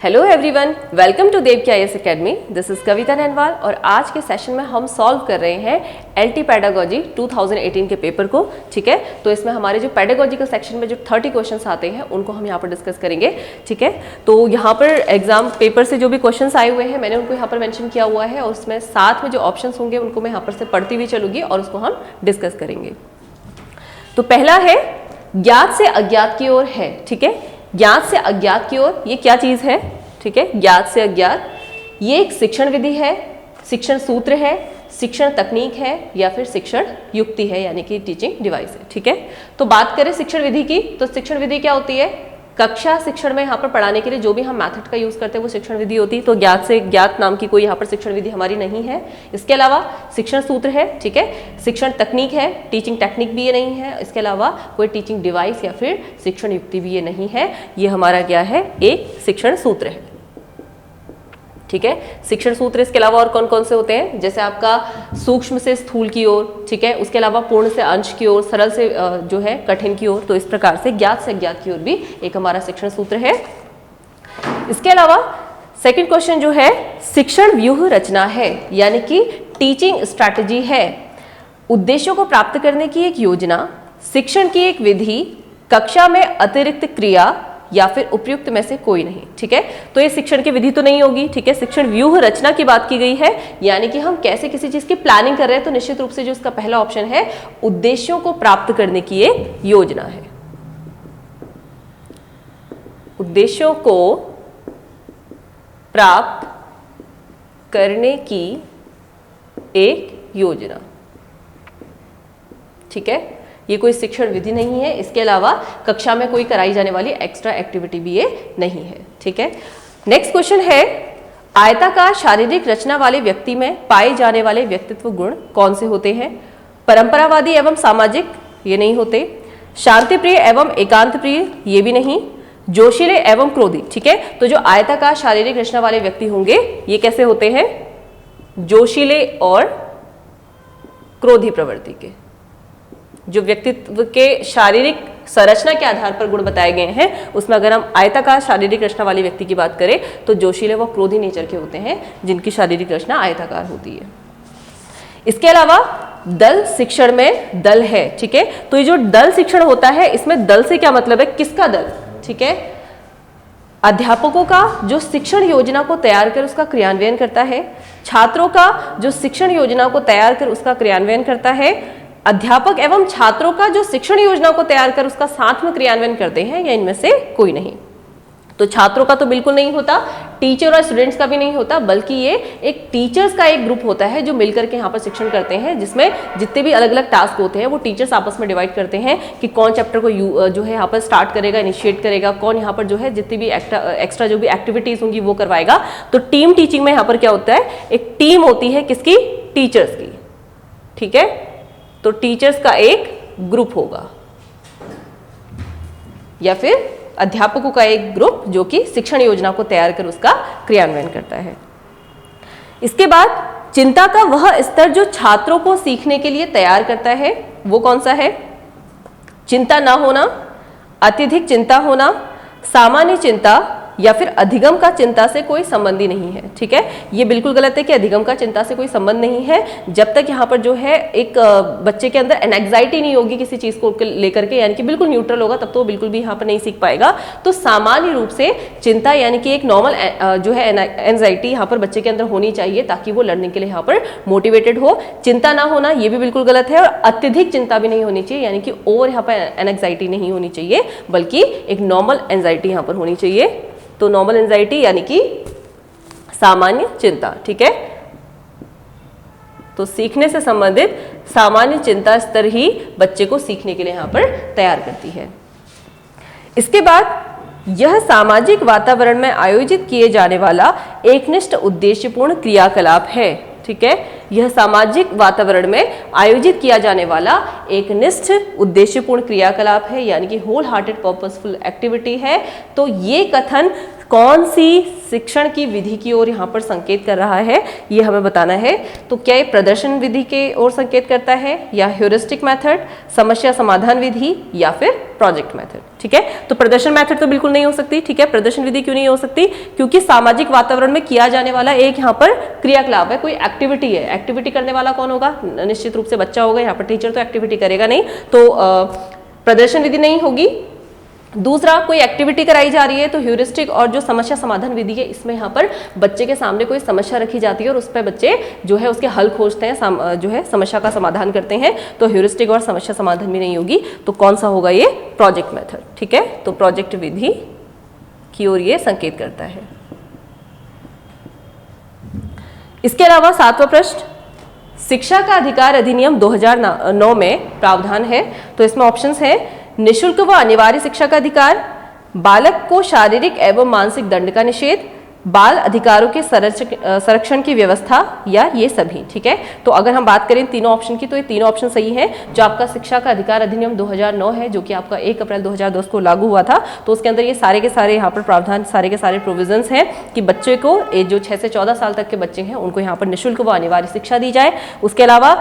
Hello everyone, welcome to देव की IAS academy. This is कविता नैनवाल और आज के सेशन में हम सॉल्व कर रहे हैं एलटी पेडागोजी 2018 के पेपर को। ठीक है, तो इसमें हमारे जो पेडागोजिकल सेक्शन में जो 30 क्वेश्चंस आते हैं उनको हम यहाँ पर डिस्कस करेंगे। ठीक है, तो यहाँ पर एग्जाम पेपर से जो भी क्वेश्चंस आए हुए हैं मैंने उनको यहाँ पर मेंशन किया हुआ है और उसमें साथ में जो ऑप्शंस होंगे उनको मैं यहाँ पर से पढ़ती हुई चलूंगी और उसको हम डिस्कस करेंगे। तो पहला है ज्ञात से अज्ञात की ओर है। ठीक है, ज्ञात से अज्ञात की ओर ये क्या चीज है? ठीक है, ज्ञात से अज्ञात ये एक शिक्षण विधि है, शिक्षण सूत्र है, शिक्षण तकनीक है या फिर शिक्षण युक्ति है, यानी कि टीचिंग डिवाइस है। ठीक है, तो बात करें शिक्षण विधि की, तो शिक्षण विधि क्या होती है? कक्षा शिक्षण में यहाँ पर पढ़ाने के लिए जो भी हम मेथड का यूज करते हैं वो शिक्षण विधि होती है। तो ज्ञात से ज्ञात नाम की कोई यहाँ पर शिक्षण विधि हमारी नहीं है। इसके अलावा शिक्षण सूत्र है, ठीक है, शिक्षण तकनीक है, टीचिंग टेक्निक भी ये नहीं है। इसके अलावा कोई टीचिंग डिवाइस या फिर शिक्षण युक्ति भी ये नहीं है। ये हमारा क्या है? एक शिक्षण सूत्र है। ठीक है, शिक्षण सूत्र इसके अलावा और कौन कौन से होते हैं? जैसे आपका सूक्ष्म से स्थूल की ओर, ठीक है, उसके अलावा पूर्ण से अंश की ओर, सरल से जो है कठिन की ओर। तो इस प्रकार से ज्ञात से अज्ञात की ओर भी एक हमारा शिक्षण सूत्र है। इसके अलावा सेकंड क्वेश्चन जो है शिक्षण व्यूह रचना है, यानी कि टीचिंग स्ट्रैटेजी है। उद्देश्यों को प्राप्त करने की एक योजना, शिक्षण की एक विधि, कक्षा में अतिरिक्त क्रिया या फिर उपयुक्त में से कोई नहीं। ठीक है, तो ये शिक्षण की विधि तो नहीं होगी। ठीक है, शिक्षण व्यूह रचना की बात की गई है, यानी कि हम कैसे किसी चीज की प्लानिंग कर रहे हैं। तो निश्चित रूप से जो इसका पहला ऑप्शन है उद्देश्यों को प्राप्त करने की एक योजना है। उद्देश्यों को प्राप्त करने की एक योजना। ठीक है, ये कोई शिक्षण विधि नहीं है। इसके अलावा कक्षा में कोई कराई जाने वाली एक्स्ट्रा एक्टिविटी भी ये नहीं है। ठीक है, नेक्स्ट क्वेश्चन है आयताकार शारीरिक रचना वाले व्यक्ति में पाए जाने वाले व्यक्तित्व गुण कौन से होते हैं? परंपरावादी एवं सामाजिक, ये नहीं होते। शांतिप्रिय एवं एकांत प्रिय, ये भी नहीं। जोशीले एवं क्रोधी। ठीक है, तो जो आयताकार शारीरिक रचना वाले व्यक्ति होंगे ये कैसे होते हैं? जोशीले और क्रोधी प्रवृत्ति के। जो व्यक्तित्व के शारीरिक संरचना के आधार पर गुण बताए गए हैं उसमें अगर हम आयताकार शारीरिक रचना वाले व्यक्ति की बात करें तो जोशीले व क्रोधी नेचर के होते हैं जिनकी शारीरिक रचना आयताकार होती है। इसके अलावा दल शिक्षण में दल है। ठीक है, तो ये जो दल शिक्षण होता है इसमें दल से क्या मतलब है? किसका दल? ठीक है, अध्यापकों का जो शिक्षण योजना को तैयार कर उसका क्रियान्वयन करता है, छात्रों का जो शिक्षण योजना को तैयार कर उसका क्रियान्वयन करता है, अध्यापक एवं छात्रों का जो शिक्षण योजना को तैयार कर उसका साथ में क्रियान्वयन करते हैं, या इनमें से कोई नहीं। तो छात्रों का तो बिल्कुल नहीं होता, टीचर और स्टूडेंट्स का भी नहीं होता, बल्कि ये एक टीचर्स का एक ग्रुप होता है जो मिलकर के यहाँ पर शिक्षण करते हैं, जिसमें जितने भी अलग अलग टास्क होते हैं वो टीचर्स आपस में डिवाइड करते हैं कि कौन चैप्टर को जो है यहाँ पर स्टार्ट करेगा, इनिशिएट करेगा, कौन यहाँ पर जो है जितनी भी एक्स्ट्रा जो भी एक्टिविटीज होंगी वो करवाएगा। तो टीम टीचिंग में यहाँ पर क्या होता है? एक टीम होती है किसकी? टीचर्स की। ठीक है, तो टीचर्स का एक ग्रुप होगा या फिर अध्यापकों का एक ग्रुप जो कि शिक्षण योजना को तैयार कर उसका क्रियान्वयन करता है। इसके बाद चिंता का वह स्तर जो छात्रों को सीखने के लिए तैयार करता है वो कौन सा है? चिंता ना होना, अत्यधिक चिंता होना, सामान्य चिंता या फिर अधिगम का चिंता से कोई संबंध ही नहीं है। ठीक है, ये बिल्कुल गलत है कि अधिगम का चिंता से कोई संबंध नहीं है। जब तक यहाँ पर जो है एक बच्चे के अंदर एंजाइटी नहीं होगी किसी चीज को लेकर के, यानी कि बिल्कुल न्यूट्रल होगा, तब तो वो बिल्कुल भी यहाँ पर नहीं सीख पाएगा। तो सामान्य रूप से चिंता यानी कि एक नॉर्मल जो है एंजाइटी यहाँ पर बच्चे के अंदर होनी चाहिए ताकि वो लर्निंग के लिए यहाँ पर मोटिवेटेड हो। चिंता ना होना ये भी बिल्कुल गलत है, और अत्यधिक चिंता भी नहीं होनी चाहिए, यानी कि ओवर यहाँ पर एंजाइटी नहीं होनी चाहिए, बल्कि एक नॉर्मल एंजाइटी यहाँ पर होनी चाहिए। तो नॉर्मल एंजाइटी यानी कि सामान्य चिंता। ठीक है, तो सीखने से संबंधित सामान्य चिंता स्तर ही बच्चे को सीखने के लिए यहाँ पर तैयार करती है। इसके बाद यह सामाजिक वातावरण में आयोजित किए जाने वाला एकनिष्ठ उद्देश्यपूर्ण क्रियाकलाप है। ठीक है, यह सामाजिक वातावरण में आयोजित किया जाने वाला एक निष्ठ उद्देश्यपूर्ण क्रियाकलाप है, यानी कि होल हार्टेड पर्पसफुल एक्टिविटी है। तो ये कथन कौन सी शिक्षण की विधि की ओर यहाँ पर संकेत कर रहा है, ये हमें बताना है। तो क्या ये प्रदर्शन विधि के ओर संकेत करता है, या ह्यूरिस्टिक मेथड, समस्या समाधान विधि, या फिर प्रोजेक्ट मेथड। ठीक है, तो प्रदर्शन मेथड तो बिल्कुल नहीं हो सकती। ठीक है, प्रदर्शन विधि क्यों नहीं हो सकती? क्योंकि सामाजिक वातावरण में किया जाने वाला एक यहाँ पर क्रियाकलाप है, कोई एक्टिविटी है। एक्टिविटी करने वाला कौन होगा? निश्चित रूप से बच्चा होगा। यहाँ पर टीचर तो एक्टिविटी करेगा नहीं, तो प्रदर्शन विधि नहीं होगी। दूसरा, कोई एक्टिविटी कराई जा रही है तो ह्यूरिस्टिक और जो समस्या समाधान विधि है, इसमें यहाँ पर बच्चे के सामने कोई समस्या रखी जाती है और उस पर बच्चे जो है उसके हल खोजते हैं, जो है समस्या का समाधान करते हैं। तो ह्यूरिस्टिक और समस्या समाधान भी नहीं होगी। तो कौन सा होगा? ये प्रोजेक्ट मेथड। ठीक है, तो प्रोजेक्ट विधि की ओर ये संकेत करता है। इसके अलावा 7वां प्रश्न, शिक्षा का अधिकार अधिनियम 2009 में प्रावधान है। तो इसमें ऑप्शंस है निःशुल्क व अनिवार्य शिक्षा का अधिकार, बालक को शारीरिक एवं मानसिक दंड का निषेध, बाल अधिकारों के संरक्षण की व्यवस्था, या ये सभी। ठीक है, तो अगर हम बात करें तीनों ऑप्शन की, तो ये तीनों ऑप्शन सही है। जो आपका शिक्षा का अधिकार अधिनियम 2009 है, जो कि आपका 1 अप्रैल 2010 को लागू हुआ था, तो उसके अंदर ये सारे के सारे यहाँ पर प्रावधान, सारे के सारे प्रोविजंस हैं कि बच्चे को, जो 6 से 14 साल तक के बच्चे हैं, उनको यहाँ पर निःशुल्क व अनिवार्य शिक्षा दी जाए। उसके अलावा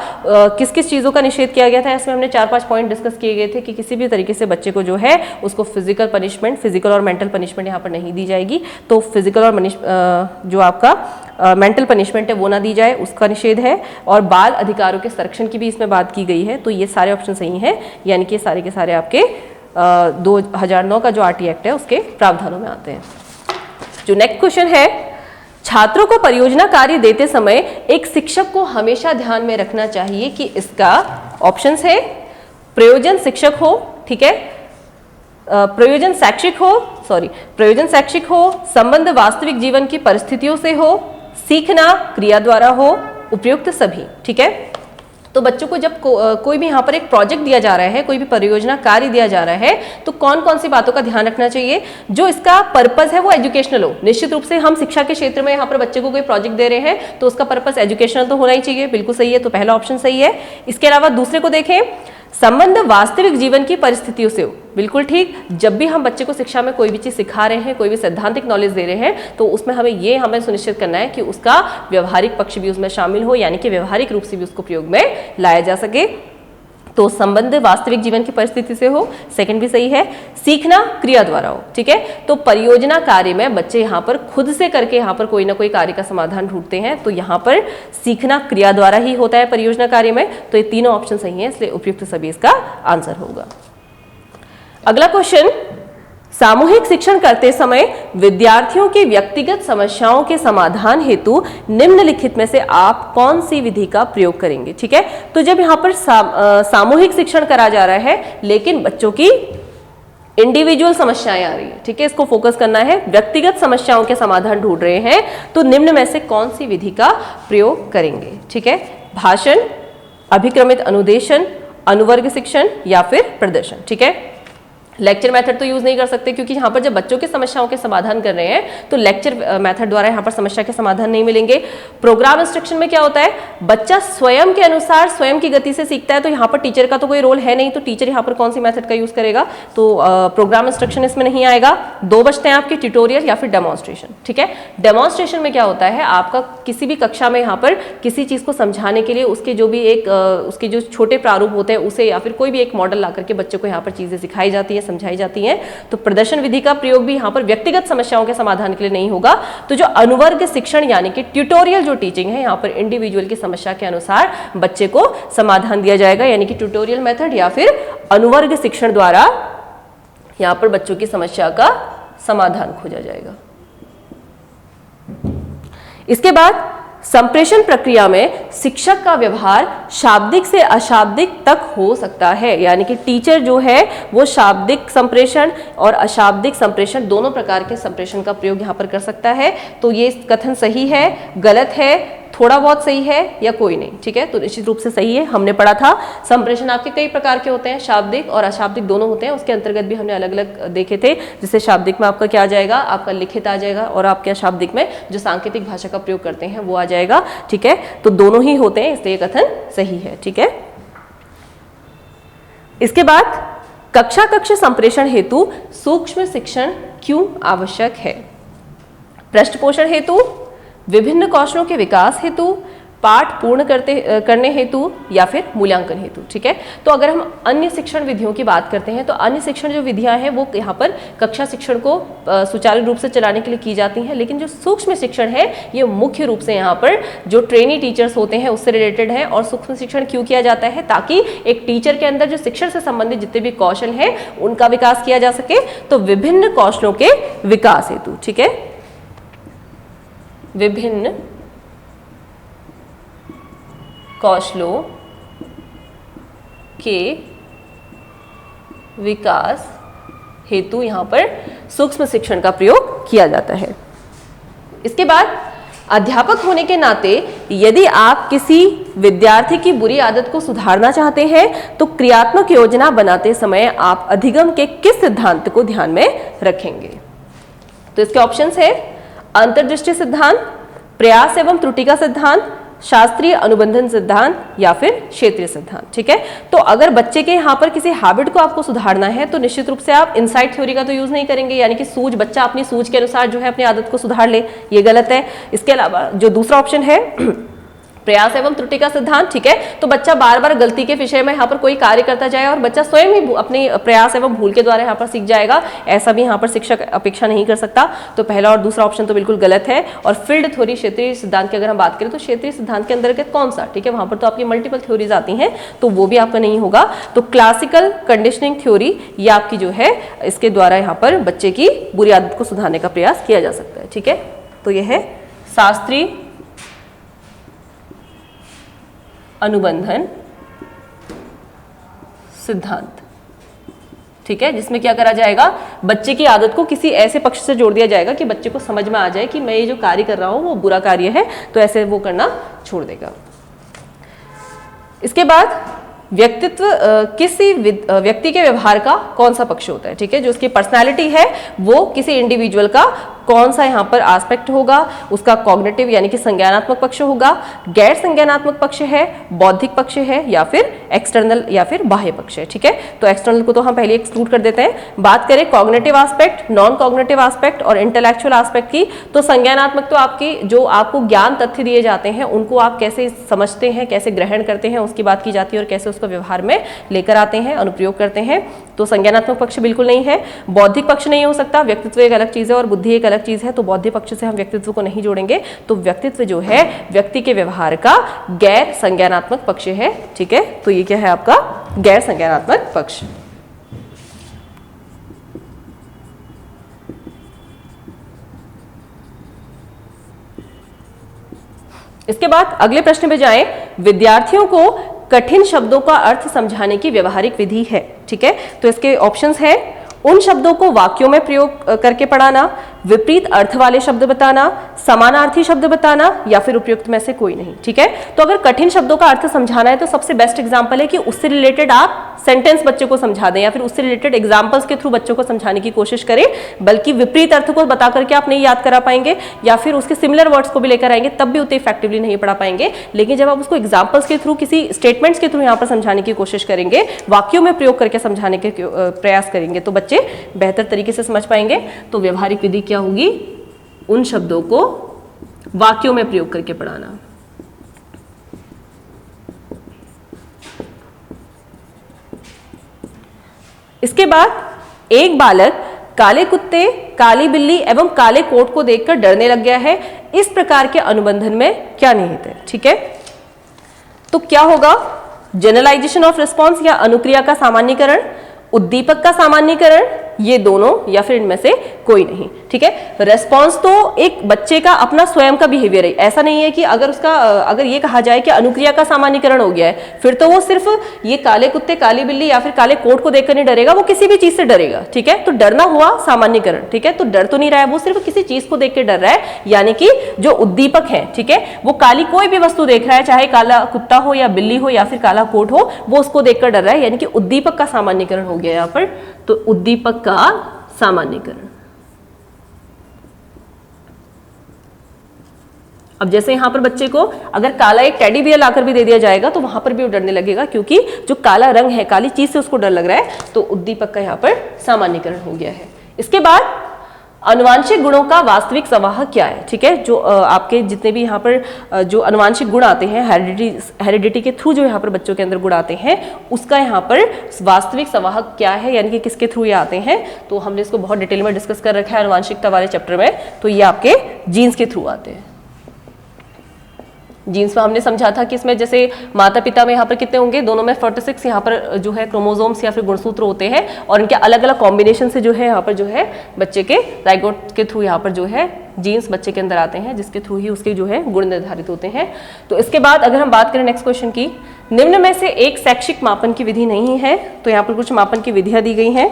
किस किस चीज़ों का निषेध किया गया था, इसमें हमने 4-5 पॉइंट डिस्कस किए गए थे कि किसी भी तरीके से बच्चे को जो है उसको फिजिकल पनिशमेंट, फिजिकल और मेंटल पनिशमेंट यहाँ पर नहीं दी जाएगी। तो फिजिकल और जो आपका मेंटल पनिशमेंट है वो ना दी जाए, उसका निषेध है। और बाल अधिकारों के संरक्षण की भी इसमें बात की गई है। तो ये सारे ऑप्शन सही हैं, यानी कि सारे के सारे आपके 2009 का जो आरटी एक्ट है उसके प्रावधानों में आते हैं। जो नेक्स्ट क्वेश्चन है, छात्रों को परियोजना कार्य देते समय एक शिक्षक को हमेशा ध्यान में रखना चाहिए कि इसका ऑप्शंस है प्रयोजन शिक्षक हो, ठीक है, प्रयोजन शैक्षिक हो, संबंध वास्तविक जीवन की परिस्थितियों से हो, सीखना क्रिया द्वारा हो, उपयुक्त सभी। ठीक है, तो बच्चों को जब कोई भी यहाँ पर एक प्रोजेक्ट दिया जा रहा है, कोई भी परियोजना कार्य दिया जा रहा है, तो कौन कौन सी बातों का ध्यान रखना चाहिए? जो इसका पर्पस है वो एजुकेशनल हो। निश्चित रूप से हम शिक्षा के क्षेत्र में यहाँ पर बच्चे को कोई प्रोजेक्ट दे रहे हैं तो उसका पर्पस एजुकेशनल तो होना ही चाहिए, बिल्कुल सही है, तो पहला ऑप्शन सही है। इसके अलावा दूसरे को देखें, संबंध वास्तविक जीवन की परिस्थितियों से हो, बिल्कुल ठीक। जब भी हम बच्चे को शिक्षा में कोई भी चीज़ सिखा रहे हैं, कोई भी सैद्धांतिक नॉलेज दे रहे हैं, तो उसमें हमें सुनिश्चित करना है कि उसका व्यवहारिक पक्ष भी उसमें शामिल हो, यानी कि व्यवहारिक रूप से भी उसको प्रयोग में लाया जा सके। तो संबंध वास्तविक जीवन की परिस्थिति से हो, सेकंड भी सही है। सीखना क्रिया द्वारा हो, ठीक है। तो परियोजना कार्य में बच्चे यहाँ पर खुद से करके यहाँ पर कोई ना कोई कार्य का समाधान ढूंढते हैं, तो यहाँ पर सीखना क्रिया द्वारा ही होता है परियोजना कार्य में। तो ये तीनों ऑप्शन सही हैं, इसलिए उपयुक्त सभी इसका आंसर होगा। अगला क्वेश्चन, सामूहिक शिक्षण करते समय विद्यार्थियों की व्यक्तिगत समस्याओं के समाधान हेतु निम्नलिखित में से आप कौन सी विधि का प्रयोग करेंगे? ठीक है, तो जब यहाँ पर सामूहिक शिक्षण करा जा रहा है लेकिन बच्चों की इंडिविजुअल समस्याएं आ रही है, ठीक है, इसको फोकस करना है, व्यक्तिगत समस्याओं के समाधान ढूंढ रहे हैं, तो निम्न में से कौन सी विधि का प्रयोग करेंगे? ठीक है, भाषण, अभिक्रमित अनुदेशन, अनुवर्ग शिक्षण या फिर प्रदर्शन। ठीक है, लेक्चर मेथड तो यूज नहीं कर सकते क्योंकि यहाँ पर जब बच्चों की समस्याओं के समाधान कर रहे हैं तो लेक्चर मेथड द्वारा यहाँ पर समस्या के समाधान नहीं मिलेंगे। प्रोग्राम इंस्ट्रक्शन में क्या होता है, बच्चा स्वयं के अनुसार स्वयं की गति से सीखता है, तो यहाँ पर टीचर का तो कोई रोल है नहीं, तो टीचर यहाँ पर कौन सी मेथड का यूज करेगा? तो प्रोग्राम इंस्ट्रक्शन इसमें नहीं आएगा। दो बचते हैं आपके, ट्यूटोरियल या फिर डेमोन्स्ट्रेशन। ठीक है, डेमोन्स्ट्रेशन में क्या होता है, आपका किसी भी कक्षा में यहाँ पर किसी चीज को समझाने के लिए उसके जो भी एक उसके जो छोटे प्रारूप होते हैं उसे या फिर कोई भी एक मॉडल ला करके बच्चों को यहाँ पर चीजें सिखाई जाती है, समझाई जाती हैं। तो प्रदर्शन विधि का प्रयोग भी यहाँ पर व्यक्तिगत समस्याओं के समाधान के लिए नहीं होगा। तो जो अनुवर्ग शिक्षण यानी कि ट्यूटोरियल जो टीचिंग है, यहाँ पर इंडिविजुअल की समस्या के अनुसार बच्चे को समाधान दिया जाएगा, यानी कि ट्यूटोरियल मेथड या फिर अनुवर्ग शिक्षण द्वारा यहाँ पर बच्चों की समस्या का समाधान खोजा जाएगा। इसके बाद संप्रेषण प्रक्रिया में शिक्षक का व्यवहार शाब्दिक से अशाब्दिक तक हो सकता है, यानी कि टीचर जो है वो शाब्दिक संप्रेषण और अशाब्दिक संप्रेषण दोनों प्रकार के संप्रेषण का प्रयोग यहाँ पर कर सकता है। तो ये कथन सही है, गलत है, थोड़ा बहुत सही है या कोई नहीं? ठीक है, तो निश्चित रूप से सही है। हमने पढ़ा था संप्रेषण आपके कई प्रकार के होते हैं, शाब्दिक और अशाब्दिक दोनों होते हैं, उसके अंतर्गत भी हमने अलग अलग देखे थे। जैसे शाब्दिक में आपका क्या आ जाएगा, आपका लिखित आ जाएगा, और आपके अशाब्दिक में जो सांकेतिक भाषा का प्रयोग करते हैं वो आ जाएगा। ठीक है, तो दोनों ही होते हैं, इसलिए कथन सही है। ठीक है, इसके बाद कक्षा कक्ष संप्रेषण हेतु सूक्ष्म शिक्षण क्यों आवश्यक है? पृष्ठ पोषण हेतु, विभिन्न कौशलों के विकास हेतु, पाठ पूर्ण करने हेतु या फिर मूल्यांकन हेतु। ठीक है, तो अगर हम अन्य शिक्षण विधियों की बात करते हैं तो अन्य शिक्षण जो विधियां हैं वो यहाँ पर कक्षा शिक्षण को सुचारू रूप से चलाने के लिए की जाती हैं, लेकिन जो सूक्ष्म शिक्षण है ये मुख्य रूप से यहाँ पर जो ट्रेनी टीचर्स होते हैं उससे रिलेटेड है। और सूक्ष्म शिक्षण क्यों किया जाता है? ताकि एक टीचर के अंदर जो शिक्षण से संबंधित जितने भी कौशल हैं उनका विकास किया जा सके। तो विभिन्न कौशलों के विकास हेतु, ठीक है, विभिन्न कौशलों के विकास हेतु यहां पर सूक्ष्म शिक्षण का प्रयोग किया जाता है। इसके बाद अध्यापक होने के नाते यदि आप किसी विद्यार्थी की बुरी आदत को सुधारना चाहते हैं तो क्रियात्मक योजना बनाते समय आप अधिगम के किस सिद्धांत को ध्यान में रखेंगे? तो इसके ऑप्शंस है अंतर्दृष्टि सिद्धांत, प्रयास एवं त्रुटि का सिद्धांत, शास्त्रीय अनुबंधन सिद्धांत या फिर क्षेत्रीय सिद्धांत। ठीक है, तो अगर बच्चे के यहाँ पर किसी हैबिट को आपको सुधारना है तो निश्चित रूप से आप इनसाइट थ्योरी का तो यूज नहीं करेंगे, यानी कि बच्चा अपनी सूझ के अनुसार जो है अपनी आदत को सुधार ले, ये गलत है। इसके अलावा जो दूसरा ऑप्शन है प्रयास एवं त्रुटि का सिद्धांत, ठीक है, तो बच्चा बार बार गलती के विषय में यहाँ पर कोई कार्य करता जाए और बच्चा स्वयं ही अपने प्रयास एवं भूल के द्वारा यहाँ पर सीख जाएगा, ऐसा भी यहाँ पर शिक्षक अपेक्षा नहीं कर सकता। तो पहला और दूसरा ऑप्शन तो बिल्कुल गलत है। और फील्ड थ्योरी, क्षेत्रीय सिद्धांत की अगर हम बात करें तो क्षेत्रीय सिद्धांत के अंतर्गत कौन सा? ठीक है, वहां पर तो आपकी मल्टीपल थ्योरीज आती हैं, तो वो भी आपका नहीं होगा। तो क्लासिकल कंडीशनिंग थ्योरी ये आपकी जो है इसके द्वारा यहाँ पर बच्चे की बुरी आदत को सुधारने का प्रयास किया जा सकता है। ठीक है, तो यह है शास्त्रीय अनुबंधन सिद्धांत। ठीक है, जिसमें क्या करा जाएगा, बच्चे की आदत को किसी ऐसे पक्ष से जोड़ दिया जाएगा कि बच्चे को समझ में आ जाए कि मैं ये जो कार्य कर रहा हूं वो बुरा कार्य है, तो ऐसे वो करना छोड़ देगा। इसके बाद व्यक्तित्व किसी व्यक्ति के व्यवहार का कौन सा पक्ष होता है? ठीक है, जो उसकी पर्सनालिटी है वो किसी इंडिविजुअल का कौन सा यहाँ पर एस्पेक्ट होगा? उसका कॉग्निटिव यानी कि संज्ञानात्मक पक्ष होगा, गैर संज्ञानात्मक पक्ष है, बौद्धिक पक्ष है या फिर एक्सटर्नल या फिर बाह्य पक्ष है। ठीक है, तो एक्सटर्नल को तो हम पहले एक्सक्लूड कर देते हैं। बात करें cognitive aspect, non cognitive aspect और इंटेलेक्चुअल एस्पेक्ट की, तो संज्ञानात्मक तो आपकी जो आपको ज्ञान तथ्य दिए जाते हैं उनको आप कैसे समझते हैं, कैसे ग्रहण करते हैं उसकी बात की जाती है और कैसे उसको व्यवहार में लेकर आते हैं, अनुप्रयोग करते हैं। तो संज्ञानात्मक पक्ष बिल्कुल नहीं है। बौद्धिक पक्ष नहीं हो सकता, व्यक्तित्व एक अलग चीज है और बुद्धि एक अलग चीज है, तो बौद्धिक पक्ष से हम व्यक्तित्व को नहीं जोड़ेंगे। तो व्यक्तित्व जो है व्यक्ति के व्यवहार का गैर संज्ञानात्मक पक्ष है। ठीक है, तो ये क्या है आपका गैर संज्ञानात्मक पक्ष। इसके बाद अगले प्रश्न पे जाएं। विद्यार्थियों को कठिन शब्दों का अर्थ समझाने की व्यवहारिक विधि है। ठीक है, तो इसके ऑप्शंस है उन शब्दों को वाक्यों में प्रयोग करके पढ़ाना, विपरीत अर्थ वाले शब्द बताना, समानार्थी शब्द बताना या फिर उपयुक्त में से कोई नहीं। ठीक है, तो अगर कठिन शब्दों का अर्थ समझाना है तो सबसे बेस्ट एग्जांपल है कि उससे रिलेटेड आप सेंटेंस बच्चे को समझा दें या फिर उससे रिलेटेड एग्जांपल्स के थ्रू बच्चों को समझाने की कोशिश करें। बल्कि विपरीत अर्थ को बता करके आप नहीं याद करा पाएंगे या फिर उसके सिमिलर वर्ड्स को भी लेकर आएंगे तब भी उतने इफेक्टिवली नहीं पढ़ा पाएंगे। लेकिन जब आप उसको एग्जाम्पल्स के थ्रू, किसी स्टेटमेंट्स के थ्रू यहाँ पर समझाने की कोशिश करेंगे, वाक्यों में प्रयोग करके समझाने के प्रयास करेंगे तो बच्चे बेहतर तरीके से समझ पाएंगे। तो व्यवहारिक विधि क्या होगी? उन शब्दों को वाक्यों में प्रयोग करके पढ़ाना। इसके बाद एक बालक काले कुत्ते, काली बिल्ली एवं काले कोट को देखकर डरने लग गया है, इस प्रकार के अनुबंधन में क्या निहित है? ठीक है, तो क्या होगा? जनरलाइजेशन ऑफ रिस्पॉन्स या अनुक्रिया का सामान्यीकरण, उद्दीपक का सामान्यीकरण, ये दोनों या फिर इनमें से कोई नहीं। ठीक है, रेस्पॉन्स तो एक बच्चे का अपना स्वयं का बिहेवियर है। ऐसा नहीं है कि अगर ये कहा जाए कि अनुक्रिया का सामान्यीकरण हो गया है फिर तो वो सिर्फ ये काले कुत्ते, काली बिल्ली या फिर काले कोट को देखकर नहीं डरेगा, वो किसी भी चीज से डरेगा। ठीक है, तो डरना हुआ सामान्यीकरण। ठीक है, तो डर तो नहीं रहा है, वो सिर्फ किसी चीज को देख के डर रहा है, यानी कि जो उद्दीपक है, ठीक है, वो काली कोई भी वस्तु देख रहा है, चाहे काला कुत्ता हो या बिल्ली हो या फिर काला कोट हो, वो उसको देखकर डर रहा है, यानी कि उद्दीपक का सामान्यीकरण हो गया यहाँ पर। तो उद्दीपक का सामान्यीकरण। अब जैसे यहां पर बच्चे को अगर काला एक टेडी बियर लाकर भी दे दिया जाएगा तो वहां पर भी वो डरने लगेगा, क्योंकि जो काला रंग है, काली चीज से उसको डर लग रहा है, तो उद्दीपक का यहां पर सामान्यीकरण हो गया है। इसके बाद आनुवांशिक गुणों का वास्तविक संवाहक क्या है, ठीक है। जो आपके जितने भी यहाँ पर जो आनुवांशिक गुण आते हैं, हेरिडिटी के थ्रू जो यहाँ पर बच्चों के अंदर गुण आते हैं, उसका यहाँ पर वास्तविक संवाहक क्या है, यानी कि किसके थ्रू ये आते हैं। तो हमने इसको बहुत डिटेल में डिस्कस कर रखा है आनुवांशिकता वाले चैप्टर में। तो ये आपके जीन्स के थ्रू आते हैं। जीन्स में हमने समझा था कि इसमें जैसे माता पिता में यहाँ पर कितने होंगे, दोनों में 46 यहाँ पर जो है क्रोमोसोम्स या फिर गुणसूत्र होते हैं, और इनके अलग अलग कॉम्बिनेशन से जो है यहाँ पर जो है बच्चे के जाइगोट के थ्रू यहाँ पर जो है जीन्स बच्चे के अंदर आते हैं, जिसके थ्रू ही उसके जो है गुण निर्धारित होते हैं। तो इसके बाद अगर हम बात करें नेक्स्ट क्वेश्चन की, निम्न में से एक शैक्षिक मापन की विधि नहीं है। तो यहाँ पर कुछ मापन की विधियां दी गई हैं,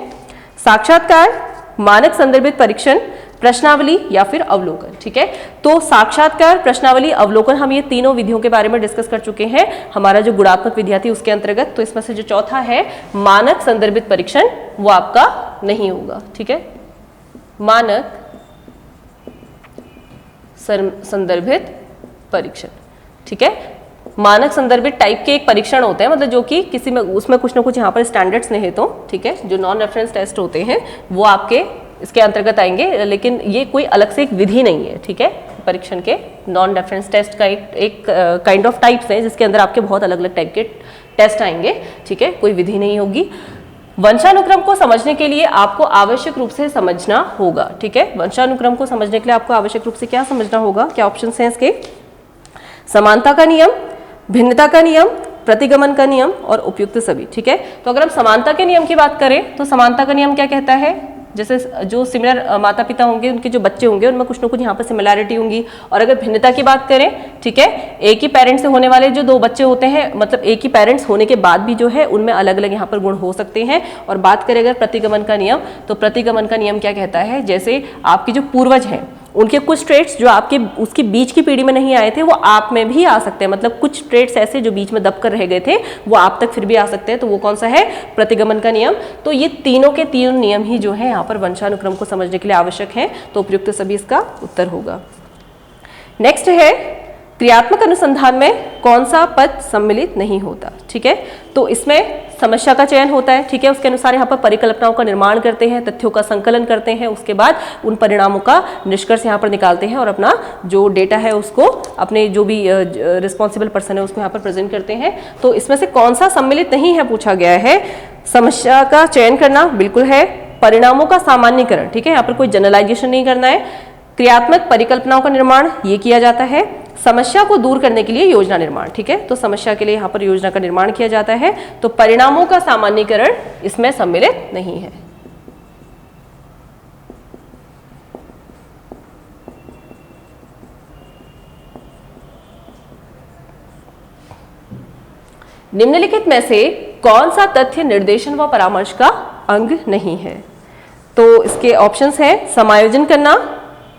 साक्षात्कार, मानक संदर्भित परीक्षण, प्रश्नावली या फिर अवलोकन, ठीक है। तो साक्षात्कार, प्रश्नावली, अवलोकन, हम ये तीनों विधियों के बारे में डिस्कस कर चुके हैं हमारा जो गुणात्मक विधियां थी उसके अंतर्गत। तो इसमें से जो चौथा है मानक संदर्भित परीक्षण, वो आपका नहीं होगा, ठीक है। मानक संदर्भित परीक्षण, ठीक है। मानक संदर्भित टाइप के एक परीक्षण होते हैं, मतलब जो कि किसी में उसमें कुछ ना कुछ यहाँ पर स्टैंडर्ड्स नहीं है, तो ठीक है, जो नॉन रेफरेंस टेस्ट होते हैं वो आपके इसके अंतर्गत आएंगे, लेकिन ये कोई अलग से एक विधि नहीं है, ठीक है। परीक्षण के नॉन रेफरेंस टेस्ट का एक काइंड ऑफ टाइप्स हैं, जिसके अंदर आपके बहुत अलग अलग टाइप के टेस्ट आएंगे, ठीक है, कोई विधि नहीं होगी। वंशानुक्रम को समझने के लिए आपको आवश्यक रूप से समझना होगा, ठीक है। वंशानुक्रम को समझने के लिए आपको आवश्यक रूप से क्या समझना होगा, क्या ऑप्शन हैं इसके, समानता का नियम, भिन्नता का नियम, प्रतिगमन का नियम और उपयुक्त सभी, ठीक है। तो अगर हम समानता के नियम की बात करें तो समानता का नियम क्या कहता है, जैसे जो सिमिलर माता पिता होंगे उनके जो बच्चे होंगे उनमें कुछ ना कुछ यहाँ पर सिमिलैरिटी होंगी। और अगर भिन्नता की बात करें, ठीक है, एक ही पेरेंट्स से होने वाले जो दो बच्चे होते हैं, मतलब एक ही पेरेंट्स होने के बाद भी जो है उनमें अलग अलग यहाँ पर गुण हो सकते हैं। और बात करें अगर प्रतिगमन का नियम, तो प्रतिगमन का नियम क्या कहता है, जैसे आपके जो पूर्वज हैं उनके कुछ ट्रेट्स जो आपके उसकी बीच की पीढ़ी में नहीं आए थे वो आप में भी आ सकते हैं, मतलब कुछ ट्रेट्स ऐसे जो बीच में दब कर रह गए थे वो आप तक फिर भी आ सकते हैं। तो वो कौन सा है, प्रतिगमन का नियम। तो ये तीनों के तीनों नियम ही जो है यहाँ पर वंशानुक्रम को समझने के लिए आवश्यक है। तो उपयुक्त सभी इसका उत्तर होगा। नेक्स्ट है, क्रियात्मक अनुसंधान में कौन सा पद सम्मिलित नहीं होता, ठीक है। तो इसमें समस्या का चयन होता है, ठीक है, उसके अनुसार यहाँ पर परिकल्पनाओं का निर्माण करते हैं, तथ्यों का संकलन करते हैं, उसके बाद उन परिणामों का निष्कर्ष यहाँ पर निकालते हैं और अपना जो डेटा है उसको अपने जो भी रिस्पॉन्सिबल पर्सन है उसको यहाँ पर प्रेजेंट करते हैं। तो इसमें से कौन सा सम्मिलित नहीं है पूछा गया है। समस्या का चयन करना बिल्कुल है, परिणामों का सामान्यीकरण, ठीक है, यहाँ पर कोई जनरलाइजेशन नहीं करना है, क्रियात्मक परिकल्पनाओं का निर्माण ये किया जाता है, समस्या को दूर करने के लिए योजना निर्माण, ठीक है, तो समस्या के लिए यहाँ पर योजना का निर्माण किया जाता है। तो परिणामों का सामान्यीकरण इसमें सम्मिलित नहीं है। निम्नलिखित में से कौन सा तथ्य निर्देशन व परामर्श का अंग नहीं है। तो इसके ऑप्शंस हैं, समायोजन करना,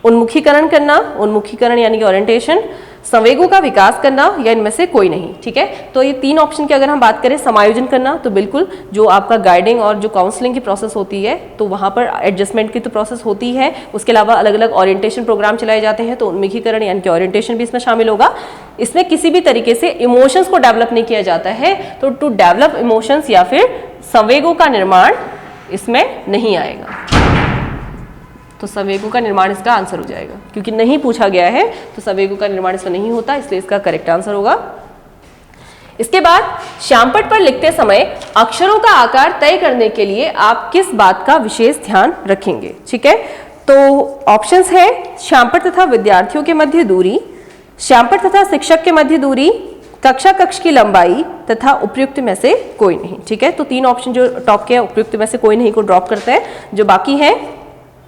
उन्मुखीकरण यानी कि ओरिएंटेशन, संवेगों का विकास करना या इनमें से कोई नहीं, ठीक है। तो ये तीन ऑप्शन की अगर हम बात करें, समायोजन करना तो बिल्कुल जो आपका गाइडिंग और जो काउंसलिंग की प्रोसेस होती है तो वहाँ पर एडजस्टमेंट की तो प्रोसेस होती है, उसके अलावा अलग अलग ओरिएंटेशन प्रोग्राम चलाए जाते हैं, तो उन्मुखीकरण यानी कि ओरिएंटेशन भी इसमें शामिल होगा। इसमें किसी भी तरीके से इमोशंस को डेवलप नहीं किया जाता है, तो टू डेवलप इमोशंस या फिर संवेगों का निर्माण इसमें नहीं आएगा। तो संवेगों का निर्माण इसका आंसर हो जाएगा, क्योंकि नहीं पूछा गया है तो संवेगों का निर्माण इसमें नहीं होता, इसलिए इसका करेक्ट आंसर होगा। इसके बाद श्यामपट्ट पर लिखते समय अक्षरों का आकार तय करने के लिए आप किस बात का विशेष ध्यान रखेंगे, ठीक है। तो ऑप्शंस है, श्यामपट्ट तथा विद्यार्थियों के मध्य दूरी, श्यामपट्ट तथा शिक्षक के मध्य दूरी, कक्षा कक्ष की लंबाई तथा उपयुक्त में से कोई नहीं, ठीक है। तो तीन ऑप्शन जो टॉप के हैं, उपयुक्त में से कोई नहीं को ड्रॉप करते हैं, जो बाकी है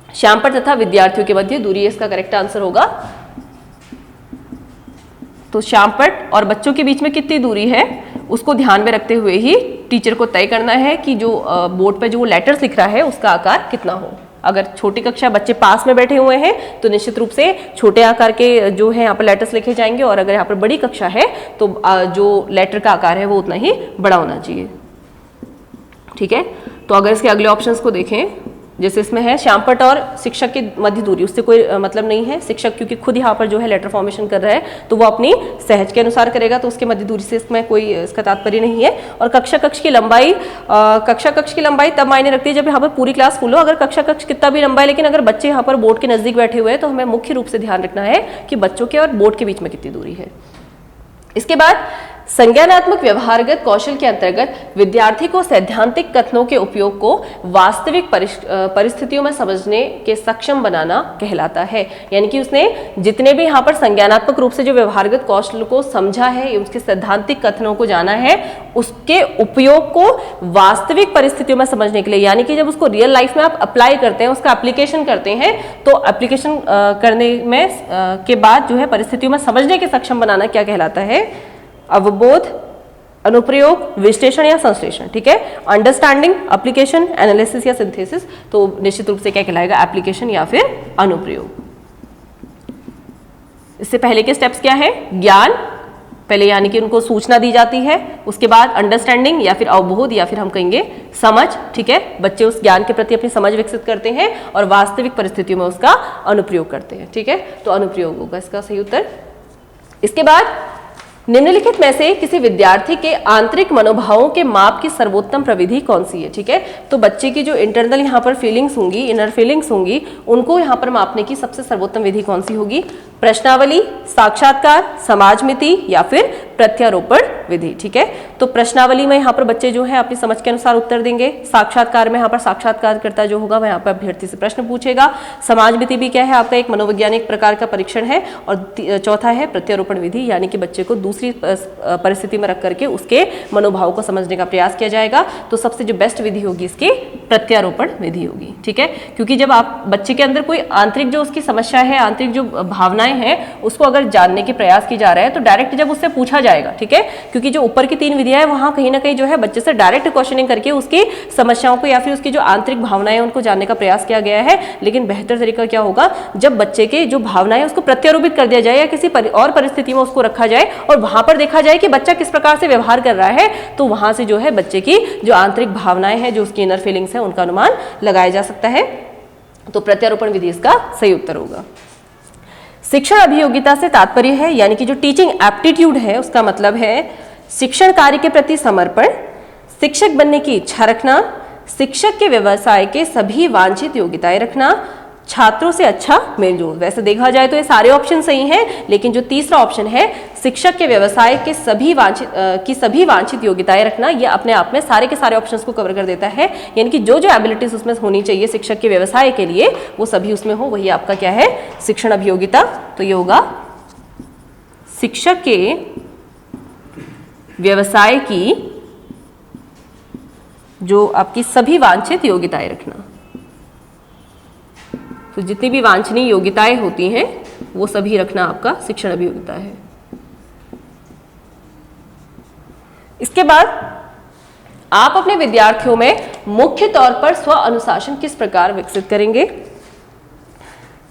श्यामपट्ट तथा विद्यार्थियों के मध्य दूरी, इसका करेक्ट आंसर होगा। तो श्यामपट्ट और बच्चों के बीच में कितनी दूरी है उसको ध्यान में रखते हुए ही टीचर को तय करना है कि जो बोर्ड पे जो लेटर्स लिख रहा है उसका आकार कितना हो। अगर छोटी कक्षा बच्चे पास में बैठे हुए हैं तो निश्चित रूप से छोटे आकार के जो है यहाँ पर लेटर्स लिखे जाएंगे, और अगर यहाँ पर बड़ी कक्षा है तो जो लेटर का आकार है वो उतना ही बड़ा होना चाहिए, ठीक है। तो अगर इसके अगले ऑप्शंस को देखें, जैसे इसमें है श्यामपट्ट और शिक्षक की मध्य दूरी, उससे कोई मतलब नहीं है। शिक्षक क्योंकि खुद यहाँ पर जो है लेटर फॉर्मेशन कर रहा है तो वो अपनी सहज के अनुसार करेगा, तो उसके मध्य दूरी से इसमें कोई इसका तात्पर्य नहीं है। और कक्षा कक्ष की लंबाई तब मायने रखती है जब यहाँ पर पूरी क्लास फुल हो। अगर कक्षा कक्ष कितना भी लंबा है, लेकिन अगर बच्चे यहाँ पर बोर्ड के नजदीक बैठे हुए हैं तो हमें मुख्य रूप से ध्यान रखना है कि बच्चों के और बोर्ड के बीच में कितनी दूरी है। इसके बाद संज्ञानात्मक व्यवहारगत कौशल के अंतर्गत विद्यार्थी को सैद्धांतिक कथनों के उपयोग को वास्तविक परिस्थितियों में समझने के सक्षम बनाना कहलाता है। यानी कि उसने जितने भी यहाँ पर संज्ञानात्मक रूप से जो व्यवहारगत कौशल को समझा है, उसके सैद्धांतिक कथनों को जाना है, उसके उपयोग को वास्तविक परिस्थितियों में समझने के लिए, यानी कि जब उसको रियल लाइफ में आप अप्लाई करते हैं, उसका एप्लीकेशन करते हैं, तो एप्लीकेशन करने में के बाद जो है परिस्थितियों में समझने के सक्षम बनाना क्या कहलाता है? अवबोध, अनुप्रयोग, विश्लेषण या संश्लेषण। ठीक है, अंडरस्टैंडिंग, एप्लीकेशन, एनालिसिस या सिंथेसिस, तो निश्चित रूप से क्या कहलाएगा? एप्लीकेशन या फिर अनुप्रयोग। इससे पहले के स्टेप्स क्या है? ज्ञान पहले, यानी कि उनको सूचना दी जाती है, उसके बाद अंडरस्टैंडिंग या फिर अवबोध या फिर हम कहेंगे समझ। ठीक है, बच्चे उस ज्ञान के प्रति अपनी समझ विकसित करते हैं और वास्तविक परिस्थितियों में उसका अनुप्रयोग करते हैं। ठीक है, तो अनुप्रयोग होगा इसका सही उत्तर। इसके बाद निम्नलिखित में से किसी विद्यार्थी के आंतरिक मनोभावों के माप की सर्वोत्तम प्रविधि कौन सी है? ठीक है, तो बच्चे की जो इंटरनल यहाँ पर फीलिंग्स होंगी, इनर फीलिंग्स होंगी, उनको यहाँ पर मापने की सबसे सर्वोत्तम विधि कौन सी होगी? प्रश्नावली, साक्षात्कार, समाजमिति या फिर प्रत्यारोपण विधि। ठीक है, तो प्रश्नावली में यहाँ पर बच्चे जो है अपनी समझ के अनुसार उत्तर देंगे। साक्षात्कार में यहाँ पर साक्षात्कारकर्ता जो होगा वह यहाँ पर अभ्यर्थी से प्रश्न पूछेगा। समाजमिति भी क्या है? आपका एक मनोवैज्ञानिक प्रकार का परीक्षण है। और चौथा है प्रत्यारोपण विधि, यानी कि बच्चे को दूसरी परिस्थिति में रख करके उसके मनोभाव को समझने का प्रयास किया जाएगा। तो सबसे जो बेस्ट विधि होगी इसकी प्रत्यारोपण विधि होगी। ठीक है, क्योंकि जब आप बच्चे के अंदर कोई आंतरिक जो उसकी समस्या है, आंतरिक जो भावनाएं हैं, उसको अगर जानने की प्रयास की जा रहा है तो डायरेक्ट जब उससे पूछा जाएगा, ठीक है, क्योंकि जो ऊपर की 3 विधियां हैं वहां कहीं ना कहीं जो है बच्चे से डायरेक्ट क्वेश्चनिंग करके उसकी समस्याओं को या फिर उसकी जो आंतरिक भावनाएं उनको जानने का प्रयास किया गया है। लेकिन बेहतर तरीका क्या होगा? जब बच्चे के जो भावनाएं उसको प्रत्यारोपित कर दिया जाए या किसी और परिस्थिति में उसको रखा जाए और वहां पर देखा जाए कि बच्चा किस प्रकार से व्यवहार कर रहा है, तो वहां से जो है बच्चे की जो आंतरिक भावनाएं हैं, जो उसकी इनर फीलिंग्स है, उनका अनुमान लगाया जा सकता है। तो प्रत्यारोपण विधि इसका सही उत्तर होगा। शिक्षण अभियोगिता से तात्पर्य है, यानी कि जो टीचिंग एप्टीट्यूड है उसका मतलब है शिक्षण कार्य के प्रति समर्पण, शिक्षक बनने की इच्छा रखना, शिक्षक के व्यवसाय के सभी वांछित योग्यताएं रखना, छात्रों से अच्छा मेलजोल। वैसे देखा जाए तो ये सारे ऑप्शन सही हैं, लेकिन जो तीसरा ऑप्शन है शिक्षक के व्यवसाय के सभी वांछित योग्यताएं रखना, ये अपने आप में सारे के सारे ऑप्शंस को कवर कर देता है। यानी कि जो जो एबिलिटीज उसमें होनी चाहिए शिक्षक के व्यवसाय के लिए वो सभी उसमें हो, वही आपका क्या है? शिक्षण अभियोगिता। तो ये होगा शिक्षक के व्यवसाय की जो आपकी सभी वांछित योग्यताएं रखना। तो जितनी भी वांछनीय योग्यताएं होती हैं वो सभी रखना आपका शिक्षण अभियोगिता है। इसके बाद आप अपने विद्यार्थियों में मुख्य तौर पर स्व अनुशासन किस प्रकार विकसित करेंगे?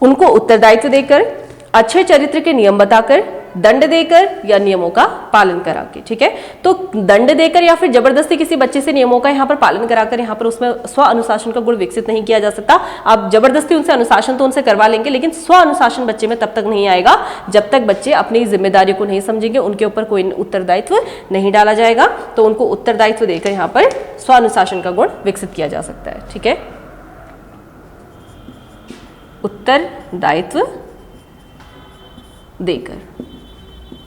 उनको उत्तरदायित्व देकर, अच्छे चरित्र के नियम बताकर, दंड देकर या नियमों का पालन करा के। ठीक है, तो दंड देकर या फिर जबरदस्ती किसी बच्चे से नियमों का यहाँ पर पालन कराकर यहाँ पर उसमें स्व अनुशासन का गुण विकसित नहीं किया जा सकता। आप जबरदस्ती उनसे अनुशासन तो उनसे करवा लेंगे, लेकिन स्व अनुशासन बच्चे में तब तक नहीं आएगा जब तक बच्चे अपनी जिम्मेदारी को नहीं समझेंगे, उनके ऊपर कोई उत्तरदायित्व नहीं डाला जाएगा। तो उनको उत्तरदायित्व देकर यहाँ पर स्व अनुशासन का गुण विकसित किया जा सकता है। ठीक है, उत्तरदायित्व देकर।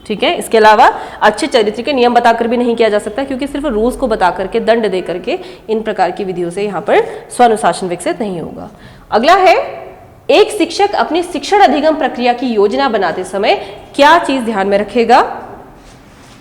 ठीक है, इसके अलावा अच्छे चरित्र के नियम बताकर भी नहीं किया जा सकता, क्योंकि सिर्फ रूल्स को बता करके, दंड दे करके इन प्रकार की विधियों से यहाँ पर स्वानुशासन विकसित नहीं होगा। अगला है, एक शिक्षक अपनी शिक्षण अधिगम प्रक्रिया की योजना बनाते समय क्या चीज ध्यान में रखेगा?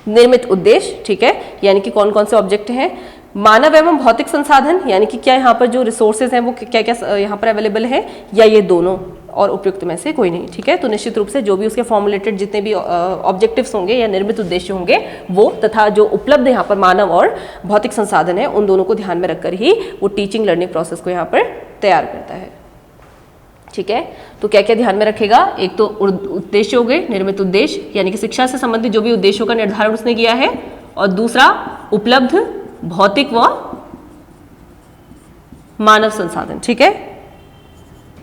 निर्मित उद्देश्य, ठीक है, यानी कि कौन कौन से ऑब्जेक्ट हैं। मानव एवं भौतिक संसाधन, यानी कि क्या यहाँ पर जो रिसोर्सेज हैं वो क्या क्या यहाँ पर अवेलेबल है, या ये दोनों और उपयुक्त में से कोई नहीं। ठीक है, तो निश्चित रूप से जो भी उसके फॉर्मुलेटेड जितने भी ऑब्जेक्टिव्स होंगे या निर्मित उद्देश्य होंगे वो, तथा जो उपलब्ध यहाँ पर मानव और भौतिक संसाधन है, उन दोनों को ध्यान में रखकर ही वो टीचिंग लर्निंग प्रोसेस को यहाँ पर तैयार करता है। ठीक है, तो क्या क्या ध्यान में रखेगा? एक तो उद्देश्य हो गए, निर्मित उद्देश्य यानी कि शिक्षा से संबंधित जो भी उद्देश्यों का निर्धारण उसने किया है, और दूसरा उपलब्ध भौतिक व मानव संसाधन। ठीक है,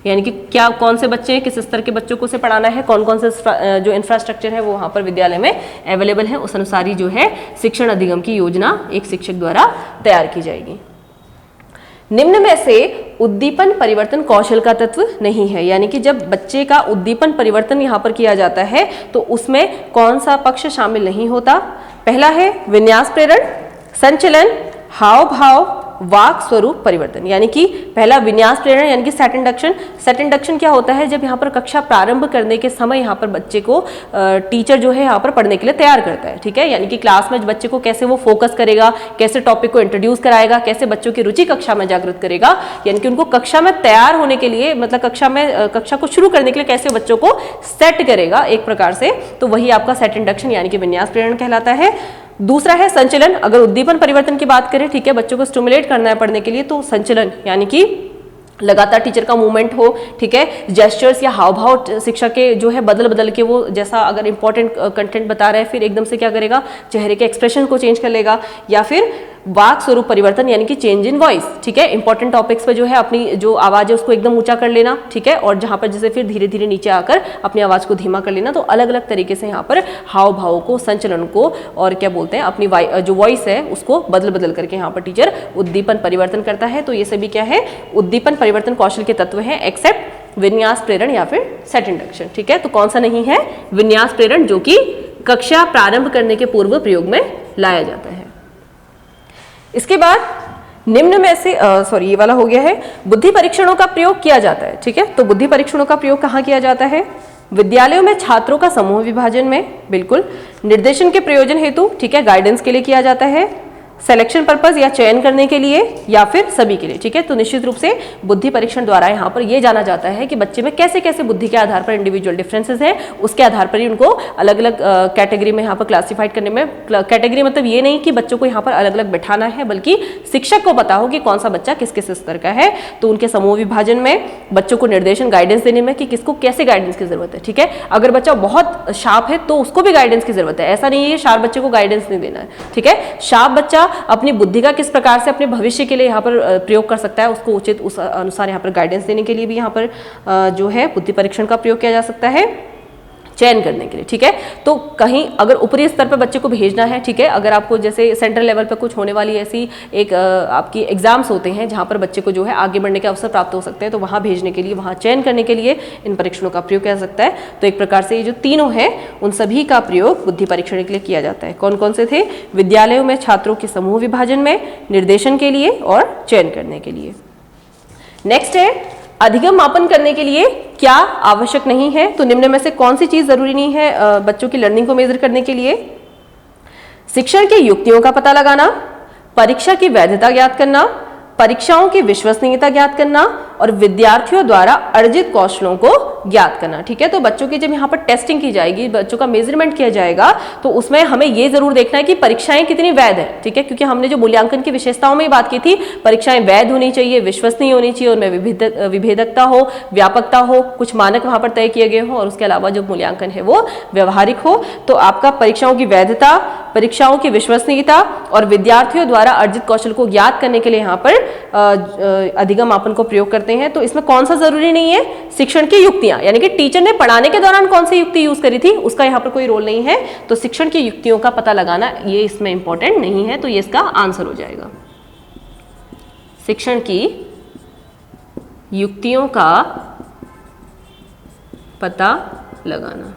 यानी कि क्या कौन से बच्चे किस स्तर के बच्चों को से पढ़ाना है, कौन कौन से जो इंफ्रास्ट्रक्चर है वो वहाँ पर विद्यालय में अवेलेबल है, उस अनुसार ही जो है शिक्षण अधिगम की योजना एक शिक्षक द्वारा तैयार की जाएगी। निम्न में से उद्दीपन परिवर्तन कौशल का तत्व नहीं है, यानी कि जब बच्चे का उद्दीपन परिवर्तन यहाँ पर किया जाता है तो उसमें कौन सा पक्ष शामिल नहीं होता। पहला है विन्यास प्रेरण, संचलन, हाव भाव, वाक स्वरूप परिवर्तन। यानी कि पहला विन्यास प्रेरण यानी कि सेट इंडक्शन। सेट इंडक्शन क्या होता है, जब यहाँ पर कक्षा प्रारंभ करने के समय यहाँ पर बच्चे को टीचर जो है यहाँ पर पढ़ने के लिए तैयार करता है, ठीक है। यानी कि क्लास में बच्चे को कैसे वो फोकस करेगा, कैसे टॉपिक को इंट्रोड्यूस कराएगा, कैसे बच्चों की रुचि कक्षा में जागृत करेगा, यानी कि उनको कक्षा में तैयार होने के लिए, मतलब कक्षा को शुरू करने के लिए कैसे बच्चों को सेट करेगा एक प्रकार से, तो वही आपका सेट इंडक्शन यानी कि विन्यास प्रेरण कहलाता है। दूसरा है संचलन। अगर उद्दीपन परिवर्तन की बात करें, ठीक है, बच्चों को स्टिमुलेट करना है पढ़ने के लिए, तो संचलन यानी कि लगातार टीचर का मूवमेंट हो, ठीक है, जेस्चर्स या हाव भाव शिक्षक के जो है बदल बदल के वो जैसा अगर इंपॉर्टेंट कंटेंट बता रहे हैं फिर एकदम से क्या करेगा, चेहरे के एक्सप्रेशन को चेंज कर लेगा, या फिर वाक स्वरूप परिवर्तन यानी कि चेंज इन वॉइस, ठीक है, इंपॉर्टेंट टॉपिक्स पे जो है अपनी जो आवाज है उसको एकदम ऊंचा कर लेना, ठीक है, और जहां पर जैसे फिर धीरे धीरे नीचे आकर अपनी आवाज को धीमा कर लेना। तो अलग अलग तरीके से यहाँ पर हाव भाव को, संचलन को और क्या बोलते हैं अपनी जो वॉइस है उसको बदल बदल करके यहाँ पर टीचर उद्दीपन परिवर्तन करता है। तो ये सभी क्या है, उद्दीपन परिवर्तन कौशल के तत्व हैं, एक्सेप्ट विन्यास प्रेरण या फिर सेट इंडक्शन, ठीक है। तो कौन सा नहीं है, विन्यास प्रेरण, जो कि कक्षा प्रारंभ करने के पूर्व प्रयोग में लाया जाता है। इसके बाद निम्न में से सॉरी ये वाला हो गया है, बुद्धि परीक्षणों का प्रयोग किया जाता है, ठीक है। तो बुद्धि परीक्षणों का प्रयोग कहाँ किया जाता है, विद्यालयों में छात्रों का समूह विभाजन में, बिल्कुल, निर्देशन के प्रयोजन हेतु, ठीक है, गाइडेंस के लिए किया जाता है, सिलेक्शन पर्पस या चयन करने के लिए, या फिर सभी के लिए, ठीक है। तो निश्चित रूप से बुद्धि परीक्षण द्वारा यहाँ पर यह जाना जाता है कि बच्चे में कैसे कैसे बुद्धि के आधार पर इंडिविजुअल डिफरेंसेस हैं, उसके आधार पर ही उनको अलग अलग कैटेगरी में यहाँ पर क्लासिफाइड करने में, कैटेगरी मतलब ये नहीं कि बच्चों को यहाँ पर अलग अलग बैठाना है, बल्कि शिक्षक को पता हो कि कौन सा बच्चा किस किस स्तर का है। तो उनके समूह विभाजन में, बच्चों को निर्देशन गाइडेंस देने में कि किसको कैसे गाइडेंस की जरूरत है, ठीक है। अगर बच्चा बहुत शार्प है तो उसको भी गाइडेंस की जरूरत है, ऐसा नहीं है शार्प बच्चे को गाइडेंस नहीं देना है, ठीक है। शार्प बच्चा अपनी बुद्धि का किस प्रकार से अपने भविष्य के लिए यहाँ पर प्रयोग कर सकता है, उसको उचित उस अनुसार यहाँ पर गाइडेंस देने के लिए भी यहाँ पर जो है बुद्धि परीक्षण का प्रयोग किया जा सकता है, चयन करने के लिए, ठीक है। तो कहीं अगर ऊपरी स्तर पर बच्चे को भेजना है, ठीक है, अगर आपको जैसे सेंट्रल लेवल पर कुछ होने वाली ऐसी एक आपकी एग्जाम्स होते हैं जहां पर बच्चे को जो है आगे बढ़ने के अवसर प्राप्त हो सकते हैं, तो वहां भेजने के लिए, वहां चयन करने के लिए इन परीक्षणों का प्रयोग किया जा सकता है। तो एक प्रकार से ये जो तीनों हैं उन सभी का प्रयोग बुद्धि परीक्षण के लिए किया जाता है। कौन कौन से थे, विद्यालयों में छात्रों के समूह विभाजन में, निर्देशन के लिए और चयन करने के लिए। नेक्स्ट है अधिगम मापन करने के लिए क्या आवश्यक नहीं है। तो निम्न में से कौन सी चीज जरूरी नहीं है बच्चों की लर्निंग को मेजर करने के लिए, शिक्षण की युक्तियों का पता लगाना, परीक्षा की वैधता ज्ञात करना, परीक्षाओं की विश्वसनीयता ज्ञात करना और विद्यार्थियों द्वारा अर्जित कौशलों को ज्ञात करना, ठीक है। तो बच्चों की जब यहाँ पर टेस्टिंग की जाएगी, बच्चों का मेजरमेंट किया जाएगा, तो उसमें हमें ये जरूर देखना है कि परीक्षाएं कितनी वैध है, ठीक है, क्योंकि हमने जो मूल्यांकन की विशेषताओं में बात की थी, परीक्षाएं वैध होनी चाहिए, विश्वसनीय होनी चाहिए, उनमें विभेदकता हो, व्यापकता हो, कुछ मानक वहां पर तय किए गए हो और उसके अलावा जो मूल्यांकन है वो व्यवहारिक हो। तो आपका परीक्षाओं की वैधता, परीक्षाओं की विश्वसनीयता और विद्यार्थियों द्वारा अर्जित कौशल को ज्ञात करने के लिए यहाँ पर अधिगम मापन को प्रयोग करते हैं। तो इसमें कौन सा जरूरी नहीं है, शिक्षण की युक्तियां, यानी कि टीचर ने पढ़ाने के दौरान कौन सी युक्ति यूज करी थी उसका यहाँ पर कोई रोल नहीं है। तो शिक्षण की युक्तियों का पता लगाना ये इसमें इंपॉर्टेंट नहीं है, तो ये इसका आंसर हो जाएगा, शिक्षण की युक्तियों का पता लगाना।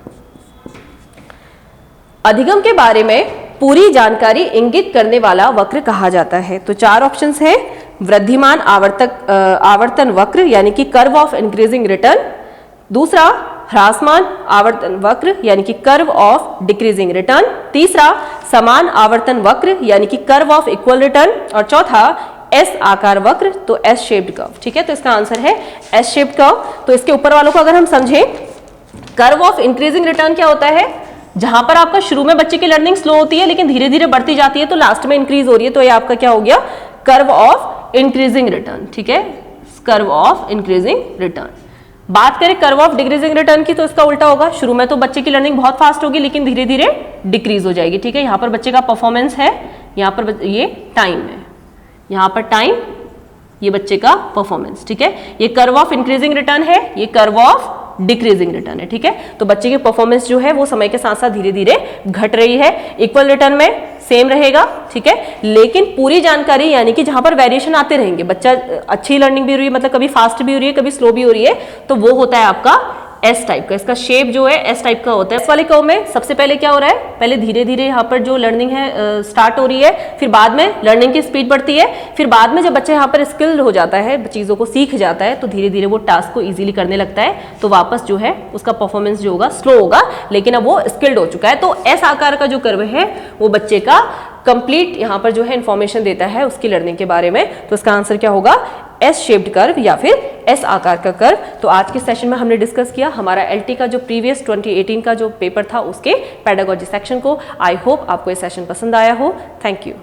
अधिगम के बारे में पूरी जानकारी इंगित करने वाला वक्र कहा जाता है। तो चार ऑप्शंस हैं, वृद्धिमान आवर्तन वक्र यानी कि कर्व ऑफ इंक्रीजिंग रिटर्न, दूसरा ह्रासमान आवर्तन वक्र यानी कि कर्व ऑफ डिक्रीजिंग रिटर्न, तीसरा समान आवर्तन वक्र यानी कि कर्व ऑफ इक्वल रिटर्न और चौथा एस आकार वक्र, तो एस शेप्ड कर्व, ठीक है। तो इसका आंसर है एस शेप्ड कर्व। तो इसके ऊपर वालों को अगर हम समझें, कर्व ऑफ इंक्रीजिंग रिटर्न क्या होता है, जहां पर आपका शुरू में बच्चे की लर्निंग स्लो होती है लेकिन धीरे धीरे बढ़ती जाती है, तो लास्ट में इंक्रीज हो रही है, तो ये आपका क्या हो गया, कर्व ऑफ इंक्रीजिंग रिटर्न, ठीक है, कर्व ऑफ इंक्रीजिंग रिटर्न। बात करें कर्व ऑफ डिक्रीजिंग रिटर्न की, तो इसका उल्टा होगा, शुरू में तो बच्चे की लर्निंग बहुत फास्ट होगी लेकिन धीरे धीरे डिक्रीज हो जाएगी, ठीक है। यहाँ पर बच्चे का परफॉर्मेंस है, यहाँ पर ये टाइम है, यहाँ पर टाइम ये बच्चे का परफॉर्मेंस, ठीक है। ये कर्व ऑफ इंक्रीजिंग रिटर्न है, ये कर्व ऑफ डिक्रीजिंग रिटर्न है, ठीक है। तो बच्चे की परफॉर्मेंस जो है वो समय के साथ साथ धीरे धीरे घट रही है। इक्वल रिटर्न में सेम रहेगा, ठीक है, लेकिन पूरी जानकारी यानी कि जहां पर वेरिएशन आते रहेंगे, बच्चा अच्छी लर्निंग भी हो रही है, मतलब कभी फास्ट भी हो रही है, कभी स्लो भी हो रही है, तो वो होता है आपका एस टाइप का। इसका शेप जो है एस टाइप का होता है। इस वाले कर्व में सबसे पहले क्या हो रहा है, पहले धीरे धीरे यहाँ पर जो लर्निंग है स्टार्ट हो रही है, फिर बाद में लर्निंग की स्पीड बढ़ती है, फिर बाद में जब बच्चा यहाँ पर स्किल्ड हो जाता है, चीज़ों को सीख जाता है, तो धीरे धीरे वो टास्क को ईजिली करने लगता है, तो वापस जो है उसका परफॉर्मेंस जो होगा स्लो होगा, लेकिन अब वो स्किल्ड हो चुका है। तो एस आकार का जो कर्व है वो बच्चे का कंप्लीट यहाँ पर जो है इंफॉर्मेशन देता है उसकी लर्निंग के बारे में। तो इसका आंसर क्या होगा, एस शेप्ड कर्व या फिर एस आकार का कर्व। तो आज के सेशन में हमने डिस्कस किया हमारा एलटी का जो प्रीवियस 2018 का जो पेपर था उसके पेडागोजी सेक्शन को। आई होप आपको ये सेशन पसंद आया हो। Thank you.